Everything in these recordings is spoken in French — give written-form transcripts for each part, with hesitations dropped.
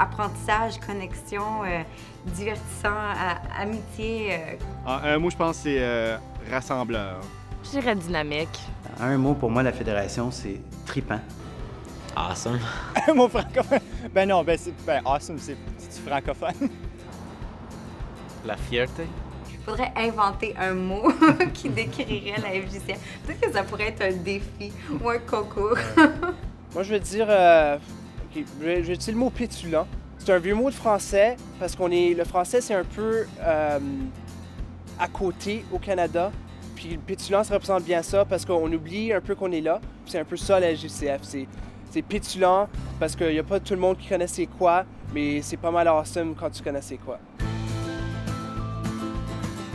apprentissage, connexion, divertissant, amitié. Un mot, je pense, c'est rassembleur. Je dirais dynamique. Un mot pour moi, la fédération, c'est tripant. Awesome. Un mot francophone? Ben non, awesome, c'est francophone. La fierté. Il faudrait inventer un mot qui décrirait la FJCF. Peut-être que ça pourrait être un défi ou un concours. Moi, je veux dire, je vais utiliser le mot pétulant. C'est un vieux mot de français parce le français, c'est un peu à côté au Canada. Puis le pétulant, ça représente bien ça parce qu'on oublie un peu qu'on est là. C'est un peu ça la FJCF. C'est pétulant parce qu'il n'y a pas tout le monde qui connaît c'est quoi, mais c'est pas mal awesome quand tu connais c'est quoi.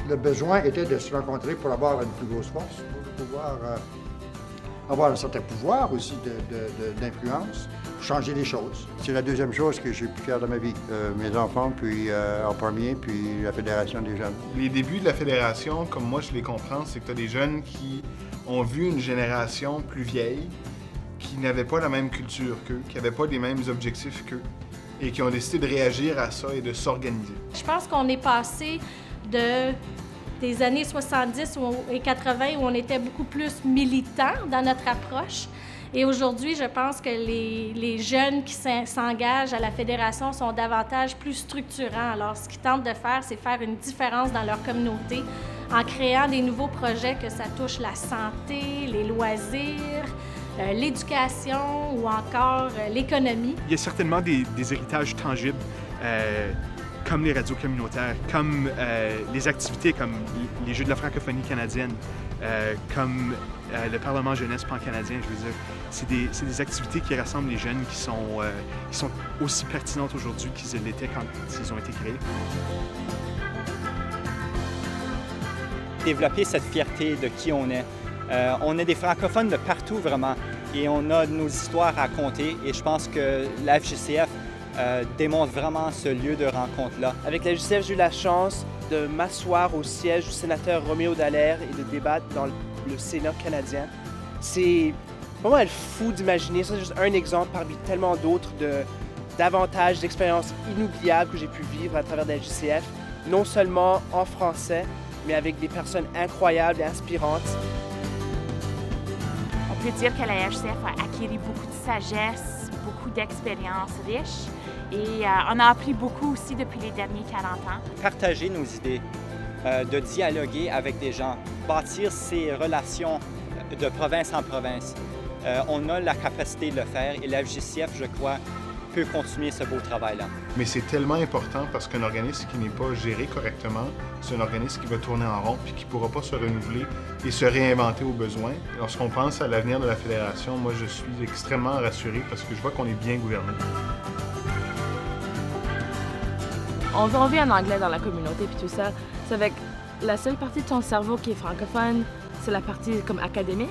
Le besoin était de se rencontrer pour avoir une plus grosse force, pour pouvoir avoir un certain pouvoir aussi d'influence, changer les choses. C'est la deuxième chose que j'ai pu faire dans ma vie. Mes enfants, puis en premier, puis la Fédération des jeunes. Les débuts de la Fédération, comme moi je les comprends, c'est que tu as des jeunes qui ont vu une génération plus vieille, qui n'avaient pas la même culture qu'eux, qui n'avaient pas les mêmes objectifs qu'eux, et qui ont décidé de réagir à ça et de s'organiser. Je pense qu'on est passé des années 70 et 80 où on était beaucoup plus militants dans notre approche. Et aujourd'hui, je pense que les jeunes qui s'engagent à la Fédération sont davantage plus structurants. Alors, ce qu'ils tentent de faire, c'est faire une différence dans leur communauté en créant des nouveaux projets que ça touche la santé, les loisirs, l'éducation ou encore l'économie. Il y a certainement des héritages tangibles comme les radios communautaires, comme les activités comme les Jeux de la francophonie canadienne, comme le Parlement jeunesse pan-canadien, je veux dire. C'est des activités qui rassemblent les jeunes qui sont aussi pertinentes aujourd'hui qu'ils l'étaient quand ils ont été créés. Développer cette fierté de qui on est. On est des francophones de partout vraiment et on a nos histoires à raconter et je pense que la FJCF démontre vraiment ce lieu de rencontre-là. Avec la FJCF, j'ai eu la chance de m'asseoir au siège du sénateur Roméo Dallaire et de débattre dans le Sénat canadien. C'est vraiment fou d'imaginer, ça c'est juste un exemple parmi tellement d'autres d'avantages, d'expériences inoubliables que j'ai pu vivre à travers la FJCF, non seulement en français, mais avec des personnes incroyables et inspirantes. On peut dire que la FJCF a acquis beaucoup de sagesse, beaucoup d'expériences riches et on a appris beaucoup aussi depuis les derniers 40 ans. Partager nos idées, de dialoguer avec des gens, bâtir ces relations de province en province. On a la capacité de le faire et la FJCF, je crois, peut continuer ce beau travail-là. Mais c'est tellement important parce qu'un organisme qui n'est pas géré correctement, c'est un organisme qui va tourner en rond puis qui ne pourra pas se renouveler et se réinventer au besoin. Lorsqu'on pense à l'avenir de la Fédération, moi je suis extrêmement rassuré parce que je vois qu'on est bien gouverné. On vit en anglais dans la communauté puis tout ça. C'est avec la seule partie de ton cerveau qui est francophone, c'est la partie comme académique.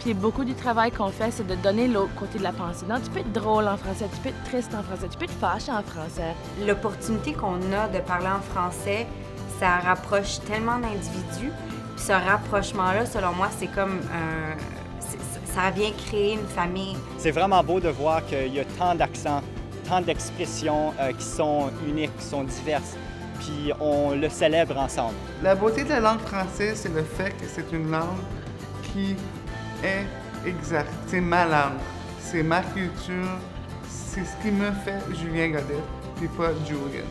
Puis beaucoup du travail qu'on fait, c'est de donner l'autre côté de la pensée. Donc, tu peux être drôle en français, tu peux être triste en français, tu peux être fâché en français. L'opportunité qu'on a de parler en français, ça rapproche tellement d'individus. Puis ce rapprochement-là, selon moi, c'est comme ça vient créer une famille. C'est vraiment beau de voir qu'il y a tant d'accents, tant d'expressions qui sont uniques, qui sont diverses. Puis on le célèbre ensemble. La beauté de la langue française, c'est le fait que c'est une langue qui est exacte. C'est ma langue, c'est ma culture, c'est ce qui me fait Julien Godet, puis pas Julian.